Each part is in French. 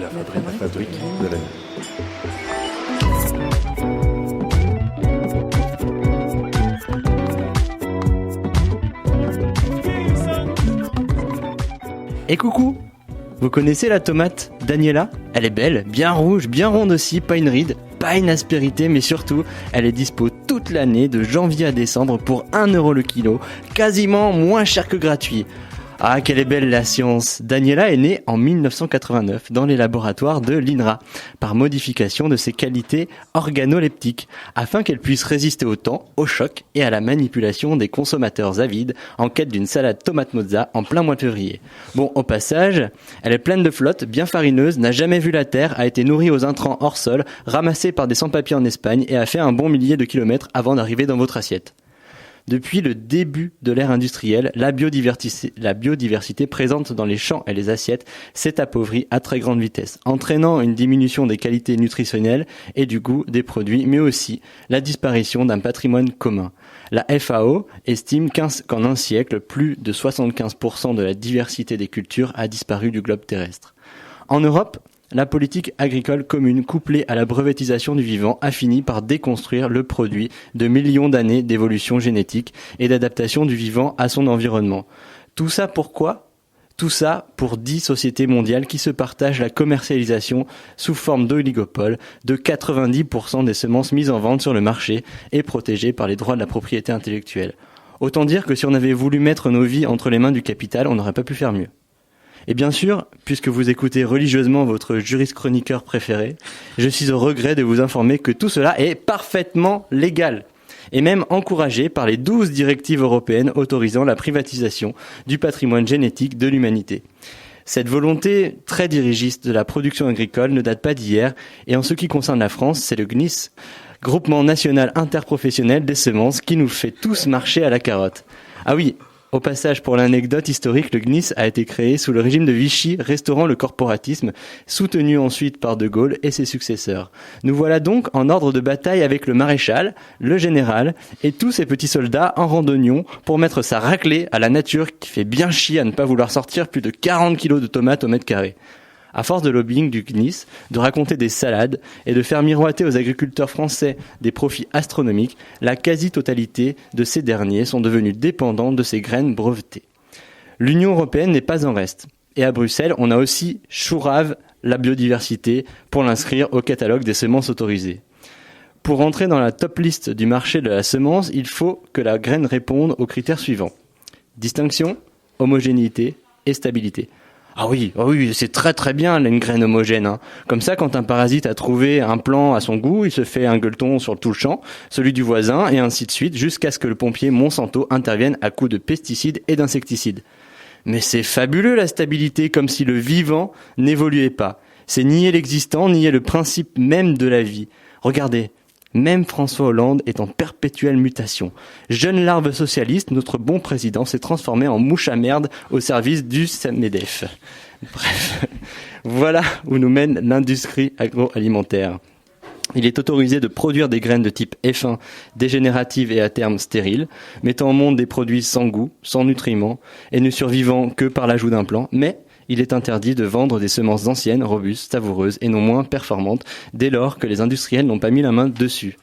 La fabrique de la nuit. Et coucou! Vous connaissez la tomate Daniela? Elle est belle, bien rouge, bien ronde aussi, pas une ride, pas une aspérité, mais surtout, elle est dispo toute l'année de janvier à décembre pour 1€ le kilo, quasiment moins cher que gratuit. Ah, quelle est belle la science! Daniela est née en 1989 dans les laboratoires de l'INRA, par modification de ses qualités organoleptiques, afin qu'elle puisse résister au temps, au choc et à la manipulation des consommateurs avides en quête d'une salade tomate mozza en plein mois de février. Bon, au passage, elle est pleine de flotte, bien farineuse, n'a jamais vu la terre, a été nourrie aux intrants hors sol, ramassée par des sans-papiers en Espagne et a fait un bon millier de kilomètres avant d'arriver dans votre assiette. Depuis le début de l'ère industrielle, la biodiversité présente dans les champs et les assiettes s'est appauvrie à très grande vitesse, entraînant une diminution des qualités nutritionnelles et du goût des produits, mais aussi la disparition d'un patrimoine commun. La FAO estime qu'en un siècle, plus de 75% de la diversité des cultures a disparu du globe terrestre. En Europe, la politique agricole commune couplée à la brevetisation du vivant a fini par déconstruire le produit de millions d'années d'évolution génétique et d'adaptation du vivant à son environnement. Tout ça pourquoi ? Tout ça pour 10 sociétés mondiales qui se partagent la commercialisation sous forme d'oligopole de 90% des semences mises en vente sur le marché et protégées par les droits de la propriété intellectuelle. Autant dire que si on avait voulu mettre nos vies entre les mains du capital, on n'aurait pas pu faire mieux. Et bien sûr, puisque vous écoutez religieusement votre juriste chroniqueur préféré, je suis au regret de vous informer que tout cela est parfaitement légal, et même encouragé par les 12 directives européennes autorisant la privatisation du patrimoine génétique de l'humanité. Cette volonté très dirigiste de la production agricole ne date pas d'hier, et en ce qui concerne la France, c'est le GNIS, Groupement National Interprofessionnel des Semences, qui nous fait tous marcher à la carotte. Ah oui, au passage, pour l'anecdote historique, le GNIS a été créé sous le régime de Vichy, restaurant le corporatisme, soutenu ensuite par De Gaulle et ses successeurs. Nous voilà donc en ordre de bataille avec le maréchal, le général et tous ces petits soldats en randonnion pour mettre sa raclée à la nature qui fait bien chier à ne pas vouloir sortir plus de 40 kilos de tomates au mètre carré. À force de lobbying du GNIS, de raconter des salades et de faire miroiter aux agriculteurs français des profits astronomiques, la quasi-totalité de ces derniers sont devenus dépendants de ces graines brevetées. L'Union européenne n'est pas en reste. Et à Bruxelles, on a aussi chourave la biodiversité pour l'inscrire au catalogue des semences autorisées. Pour entrer dans la top liste du marché de la semence, il faut que la graine réponde aux critères suivants. Distinction, homogénéité et stabilité. Ah oui, c'est très très bien une graine homogène. Hein. Comme ça, quand un parasite a trouvé un plant à son goût, il se fait un gueuleton sur tout le champ, celui du voisin, et ainsi de suite, jusqu'à ce que le pompier Monsanto intervienne à coups de pesticides et d'insecticides. Mais c'est fabuleux la stabilité, comme si le vivant n'évoluait pas. C'est nier l'existant, nier le principe même de la vie. Regardez. Même François Hollande est en perpétuelle mutation. Jeune larve socialiste, notre bon président s'est transformé en mouche à merde au service du MEDEF. Bref, voilà où nous mène l'industrie agroalimentaire. Il est autorisé de produire des graines de type F1 dégénératives et à terme stériles, mettant au monde des produits sans goût, sans nutriments et ne survivant que par l'ajout d'implants, mais il est interdit de vendre des semences anciennes, robustes, savoureuses et non moins performantes dès lors que les industriels n'ont pas mis la main dessus.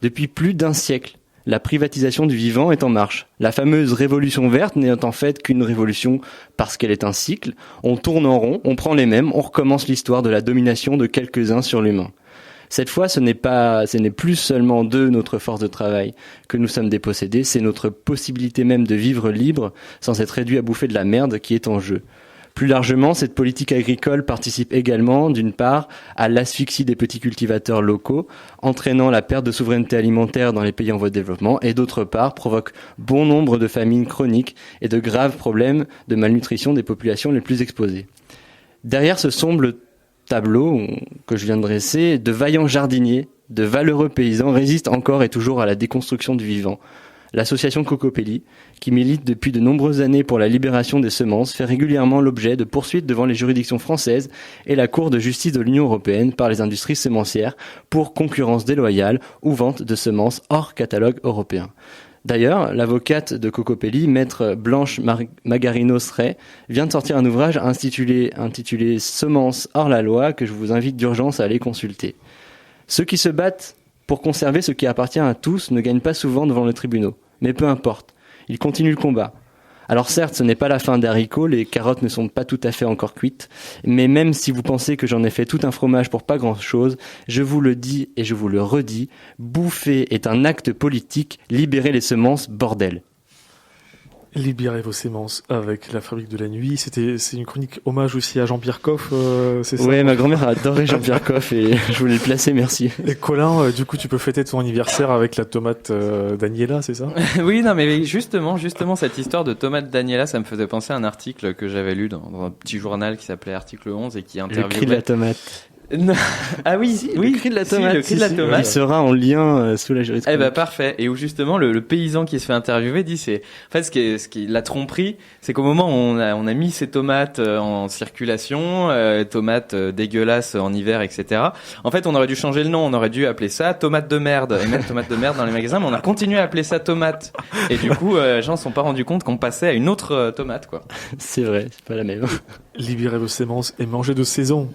Depuis plus d'un siècle, la privatisation du vivant est en marche. La fameuse révolution verte n'est en fait qu'une révolution parce qu'elle est un cycle. On tourne en rond, on prend les mêmes, on recommence l'histoire de la domination de quelques-uns sur l'humain. Cette fois, ce n'est plus seulement de notre force de travail que nous sommes dépossédés, c'est notre possibilité même de vivre libre sans être réduit à bouffer de la merde qui est en jeu. Plus largement, cette politique agricole participe également, d'une part, à l'asphyxie des petits cultivateurs locaux, entraînant la perte de souveraineté alimentaire dans les pays en voie de développement, et d'autre part, provoque bon nombre de famines chroniques et de graves problèmes de malnutrition des populations les plus exposées. Derrière ce sombre tableau que je viens de dresser, de vaillants jardiniers, de valeureux paysans résistent encore et toujours à la déconstruction du vivant. L'association Cocopelli, qui milite depuis de nombreuses années pour la libération des semences, fait régulièrement l'objet de poursuites devant les juridictions françaises et la Cour de justice de l'Union européenne par les industries semencières pour concurrence déloyale ou vente de semences hors catalogue européen. D'ailleurs, l'avocate de Cocopelli, maître Blanche Magarinos-Ray, vient de sortir un ouvrage intitulé Semences hors la loi que je vous invite d'urgence à aller consulter. Ceux qui se battent pour conserver ce qui appartient à tous ne gagnent pas souvent devant les tribunaux. Mais peu importe, ils continuent le combat. Alors certes, ce n'est pas la fin des haricots, les carottes ne sont pas tout à fait encore cuites, mais même si vous pensez que j'en ai fait tout un fromage pour pas grand-chose, je vous le dis et je vous le redis, bouffer est un acte politique, libérez les semences, bordel. Libérez vos sémences avec la fabrique de la nuit. C'est une chronique hommage aussi à Jean-Pierre Coff, c'est ça? Ouais, ma grand-mère a adoré Jean-Pierre Coff et je voulais le placer, merci. Et Colin, du coup, tu peux fêter ton anniversaire avec la tomate Daniela, c'est ça? Oui, non, mais justement, cette histoire de tomate Daniela, ça me faisait penser à un article que j'avais lu dans un petit journal qui s'appelait Article 11 et qui interviewait... Le cri de la tomate. Non. Ah oui, si, le cri de la tomate. Si, le cri de la tomate. Il sera en lien sous la jurisprudence. Eh ben parfait. Et où justement le paysan qui se fait interviewer dit c'est en fait ce qui la tromperie, c'est qu'au moment où on a mis ces tomates en circulation, tomates dégueulasses en hiver, etc. En fait, on aurait dû changer le nom. On aurait dû appeler ça tomate de merde et mettre tomate de merde dans les magasins. Mais on a continué à appeler ça tomate. Et du coup, les gens se sont pas rendus compte qu'on passait à une autre tomate, quoi. C'est vrai, c'est pas la même. Libérez vos sémences et mangez de saison.